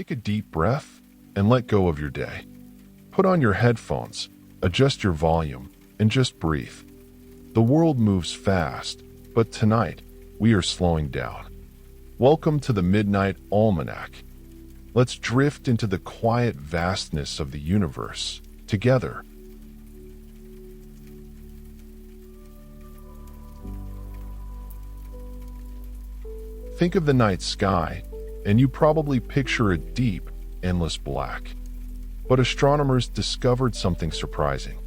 Take a deep breath and let go of your day. Put on your headphones, adjust your volume, and just breathe. The world moves fast, but tonight, we are slowing down. Welcome to the Midnight Almanac. Let's drift into the quiet vastness of the universe together. Think of the night sky, and you probably picture a deep, endless black. But astronomers discovered something surprising.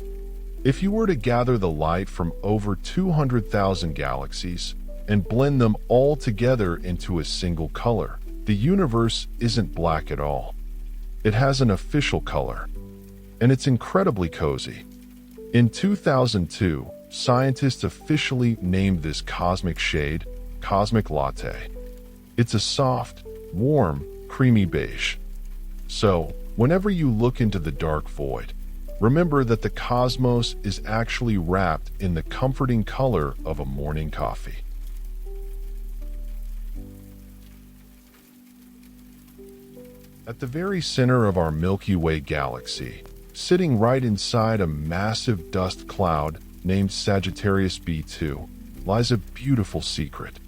If you were to gather the light from over 200,000 galaxies and blend them all together into a single color, the universe isn't black at all. It has an official color, and it's incredibly cozy. In 2002, scientists officially named this cosmic shade Cosmic Latte. It's a soft, warm, creamy beige. So, whenever you look into the dark void, remember that the cosmos is actually wrapped in the comforting color of a morning coffee. At the very center of our Milky Way galaxy, sitting right inside a massive dust cloud named Sagittarius B2, lies a beautiful secret.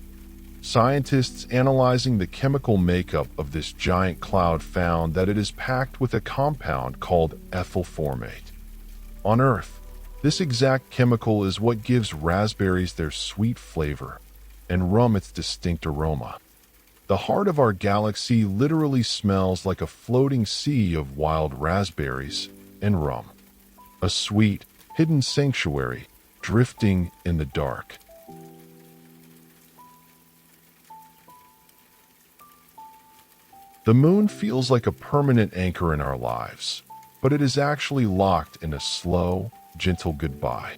Scientists analyzing the chemical makeup of this giant cloud found that it is packed with a compound called ethyl formate. On Earth, this exact chemical is what gives raspberries their sweet flavor and rum its distinct aroma. The heart of our galaxy literally smells like a floating sea of wild raspberries and rum. A sweet, hidden sanctuary drifting in the dark. The moon feels like a permanent anchor in our lives, but it is actually locked in a slow, gentle goodbye.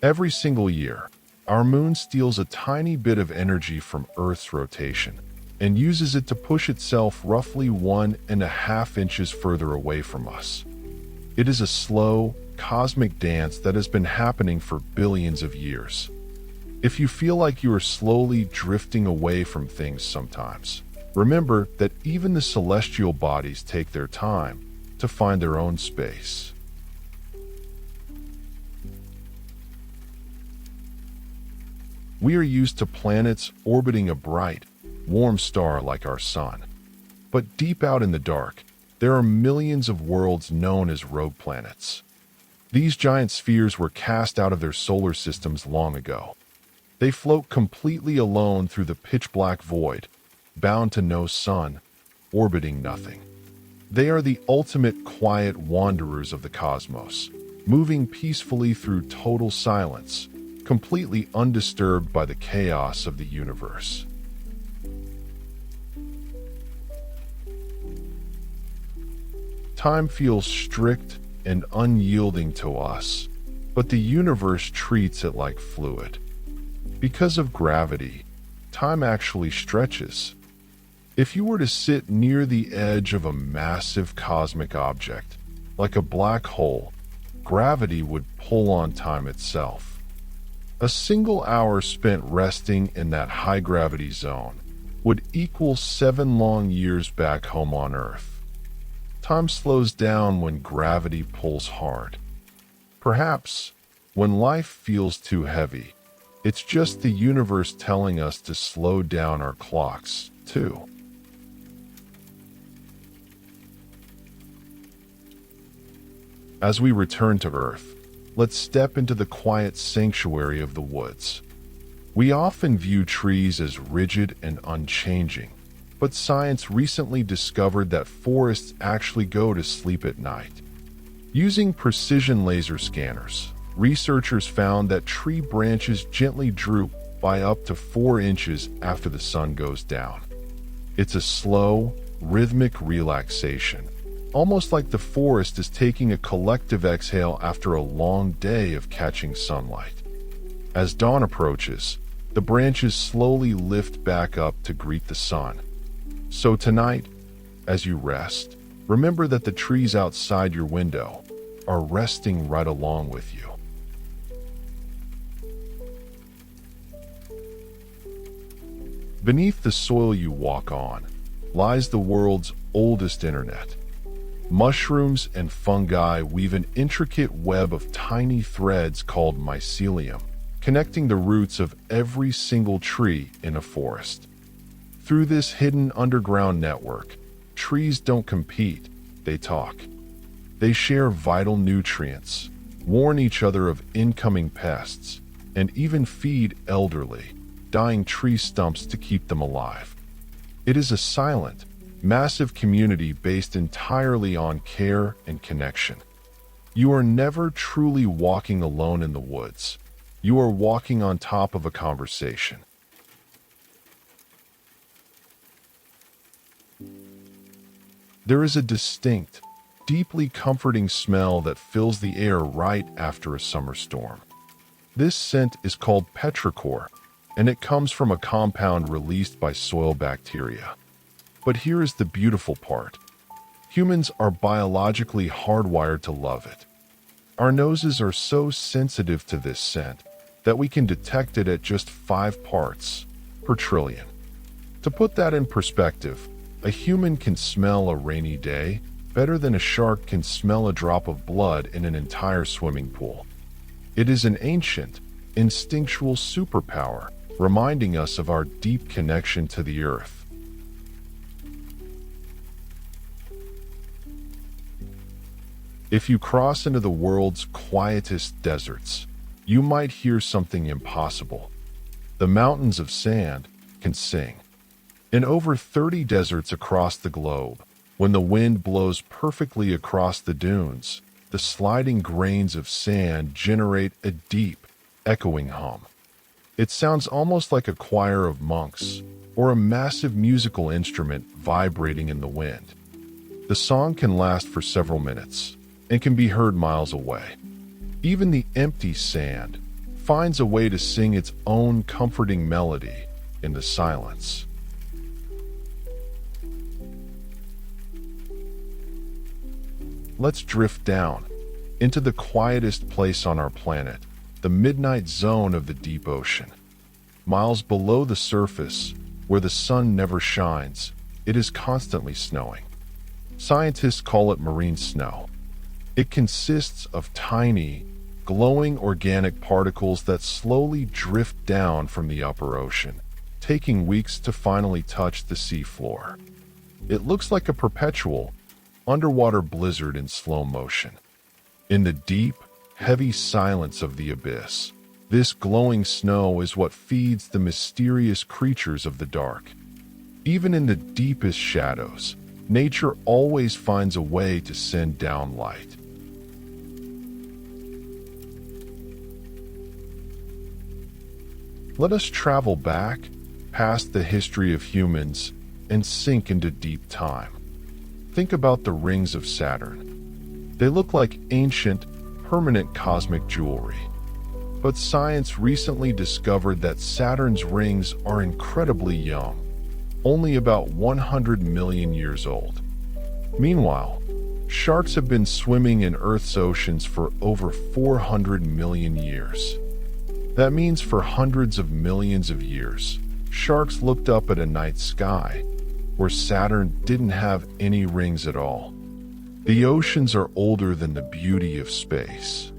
Every single year, our moon steals a tiny bit of energy from Earth's rotation and uses it to push itself roughly 1.5 inches further away from us. It is a slow, cosmic dance that has been happening for billions of years. If you feel like you are slowly drifting away from things sometimes, remember that even the celestial bodies take their time to find their own space. We are used to planets orbiting a bright, warm star like our sun. But deep out in the dark, there are millions of worlds known as rogue planets. These giant spheres were cast out of their solar systems long ago. They float completely alone through the pitch-black void, bound to no sun, orbiting nothing. They are the ultimate quiet wanderers of the cosmos, moving peacefully through total silence, completely undisturbed by the chaos of the universe. Time feels strict and unyielding to us, but the universe treats it like fluid. Because of gravity, time actually stretches. If you were to sit near the edge of a massive cosmic object, like a black hole, gravity would pull on time itself. A single hour spent resting in that high-gravity zone would equal 7 long years back home on Earth. Time slows down when gravity pulls hard. Perhaps, when life feels too heavy, it's just the universe telling us to slow down our clocks, too. As we return to Earth, let's step into the quiet sanctuary of the woods. We often view trees as rigid and unchanging, but science recently discovered that forests actually go to sleep at night. Using precision laser scanners, researchers found that tree branches gently droop by up to 4 inches after the sun goes down. It's a slow, rhythmic relaxation, almost like the forest is taking a collective exhale after a long day of catching sunlight. As dawn approaches, the branches slowly lift back up to greet the sun. So tonight, as you rest, remember that the trees outside your window are resting right along with you. Beneath the soil you walk on lies the world's oldest internet. Mushrooms and fungi weave an intricate web of tiny threads called mycelium, connecting the roots of every single tree in a forest. Through this hidden underground network, trees don't compete, they talk. They share vital nutrients, warn each other of incoming pests, and even feed elderly, dying tree stumps to keep them alive. It is a silent, massive community based entirely on care and connection. You are never truly walking alone in the woods. You are walking on top of a conversation. There is a distinct, deeply comforting smell that fills the air right after a summer storm. This scent is called petrichor, and it comes from a compound released by soil bacteria. But here is the beautiful part. Humans are biologically hardwired to love it. Our noses are so sensitive to this scent that we can detect it at just 5 parts per trillion. To put that in perspective, a human can smell a rainy day better than a shark can smell a drop of blood in an entire swimming pool. It is an ancient, instinctual superpower, reminding us of our deep connection to the earth. If you cross into the world's quietest deserts, you might hear something impossible. The mountains of sand can sing. In over 30 deserts across the globe, when the wind blows perfectly across the dunes, the sliding grains of sand generate a deep, echoing hum. It sounds almost like a choir of monks or a massive musical instrument vibrating in the wind. The song can last for several minutes and can be heard miles away. Even the empty sand finds a way to sing its own comforting melody in the silence. Let's drift down into the quietest place on our planet, the midnight zone of the deep ocean. Miles below the surface, where the sun never shines, it is constantly snowing. Scientists call it marine snow. It consists of tiny, glowing organic particles that slowly drift down from the upper ocean, taking weeks to finally touch the sea floor. It looks like a perpetual, underwater blizzard in slow motion. In the deep, heavy silence of the abyss, this glowing snow is what feeds the mysterious creatures of the dark. Even in the deepest shadows, nature always finds a way to send down light. Let us travel back, past the history of humans, and sink into deep time. Think about the rings of Saturn. They look like ancient, permanent cosmic jewelry. But science recently discovered that Saturn's rings are incredibly young, only about 100 million years old. Meanwhile, sharks have been swimming in Earth's oceans for over 400 million years. That means for hundreds of millions of years, sharks looked up at a night sky where Saturn didn't have any rings at all. The oceans are older than the beauty of space.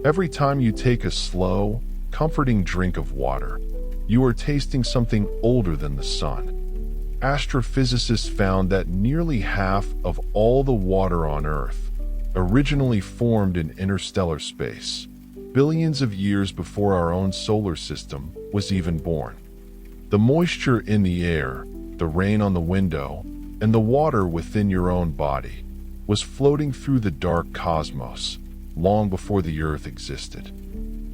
Every time you take a slow, comforting drink of water, you are tasting something older than the sun. Astrophysicists found that nearly half of all the water on Earth originally formed in interstellar space, billions of years before our own solar system was even born. The moisture in the air, the rain on the window, and the water within your own body was floating through the dark cosmos long before the Earth existed.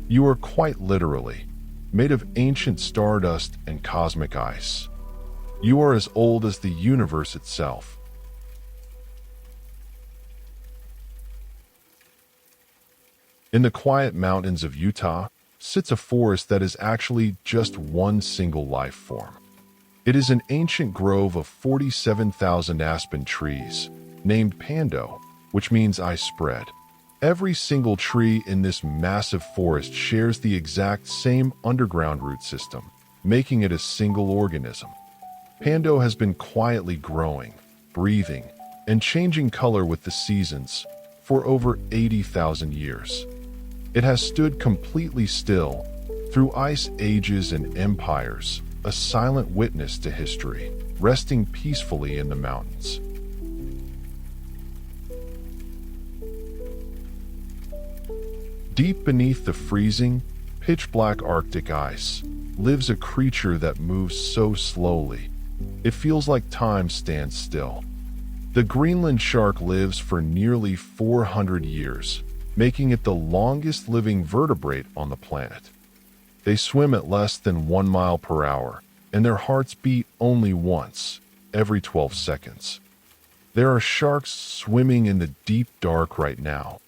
You are quite literally made of ancient stardust and cosmic ice. You are as old as the universe itself. In the quiet mountains of Utah sits a forest that is actually just one single life form. It is an ancient grove of 47,000 aspen trees, named Pando, which means I spread. Every single tree in this massive forest shares the exact same underground root system, making it a single organism. Pando has been quietly growing, breathing, and changing color with the seasons for over 80,000 years. It has stood completely still through ice ages and empires, a silent witness to history, resting peacefully in the mountains. Deep beneath the freezing, pitch-black Arctic ice lives a creature that moves so slowly, it feels like time stands still. The Greenland shark lives for nearly 400 years, making it the longest living vertebrate on the planet. They swim at less than 1 mile per hour, and their hearts beat only once every 12 seconds. There are sharks swimming in the deep dark right now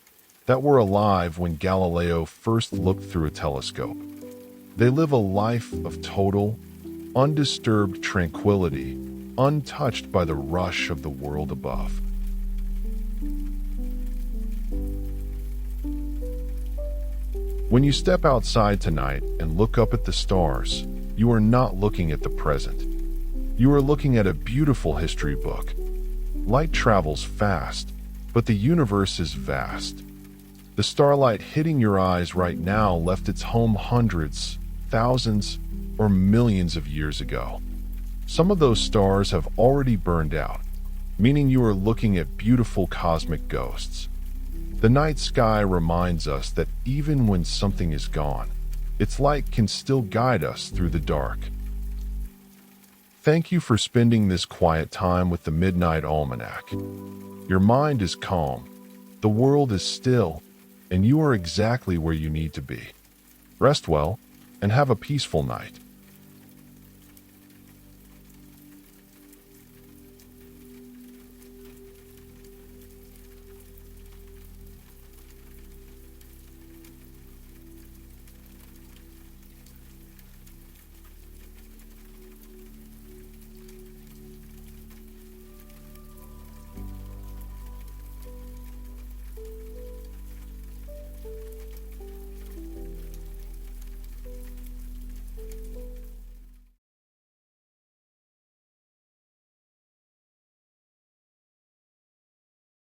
that were alive when Galileo first looked through a telescope. They live a life of total, undisturbed tranquility, untouched by the rush of the world above. When you step outside tonight and look up at the stars, you are not looking at the present. You are looking at a beautiful history book. Light travels fast, but the universe is vast. The starlight hitting your eyes right now left its home hundreds, thousands, or millions of years ago. Some of those stars have already burned out, meaning you are looking at beautiful cosmic ghosts. The night sky reminds us that even when something is gone, its light can still guide us through the dark. Thank you for spending this quiet time with the Midnight Almanac. Your mind is calm, the world is still, and you are exactly where you need to be. Rest well, and have a peaceful night.